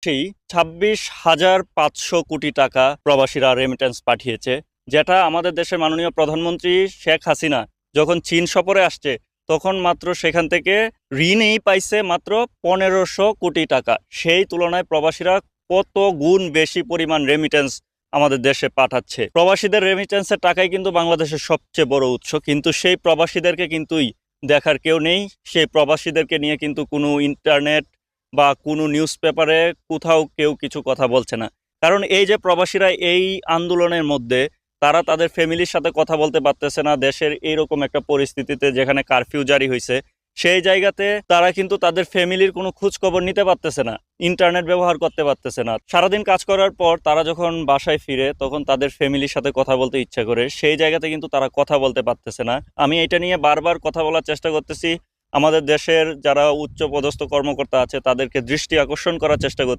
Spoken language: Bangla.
সেই 26,500 কোটি টাকা প্রবাসীরা রেমিটেন্স পাঠিয়েছে, যেটা আমাদের দেশের মাননীয় প্রধানমন্ত্রী শেখ হাসিনা যখন চীন সফরে আসছে তখন মাত্র সেখান থেকে ঋণেই পাইছে মাত্র 1,500 কোটি টাকা। সেই তুলনায় প্রবাসীরা কত গুণ বেশি পরিমাণ রেমিটেন্স আমাদের দেশে পাঠাচ্ছে। প্রবাসীদের রেমিটেন্সের টাকাই কিন্তু বাংলাদেশের সবচেয়ে বড় উৎস, কিন্তু সেই প্রবাসীদেরকে কিন্তুই দেখার কেউ নেই। সেই প্রবাসীদেরকে নিয়ে কিন্তু কোনো ইন্টারনেট বা কোনো নিউজ পেপারে কোথাও কেউ কিছু কথা বলছে না। কারণ এই যে প্রবাসীরা এই আন্দোলনের মধ্যে তারা তাদের ফ্যামিলির সাথে কথা বলতে পারতেছে না, দেশের এইরকম একটা পরিস্থিতিতে যেখানে কারফিউ জারি হয়েছে সেই জায়গাতে তারা কিন্তু তাদের ফ্যামিলির কোনো খোঁজ খবর নিতে পারতেছে না, ইন্টারনেট ব্যবহার করতে পারতেছে না। সারাদিন কাজ করার পর তারা যখন বাসায় ফিরে তখন তাদের ফ্যামিলির সাথে কথা বলতে ইচ্ছা করে, সেই জায়গাতে কিন্তু তারা কথা বলতে পারতেছে না। আমি এটা নিয়ে বারবার কথা বলার চেষ্টা করতেছি, আমাদের দেশের যারা উচ্চ পদস্থ কর্মকর্তা আছে তাদেরকে দৃষ্টি আকর্ষণ করার চেষ্টা করতে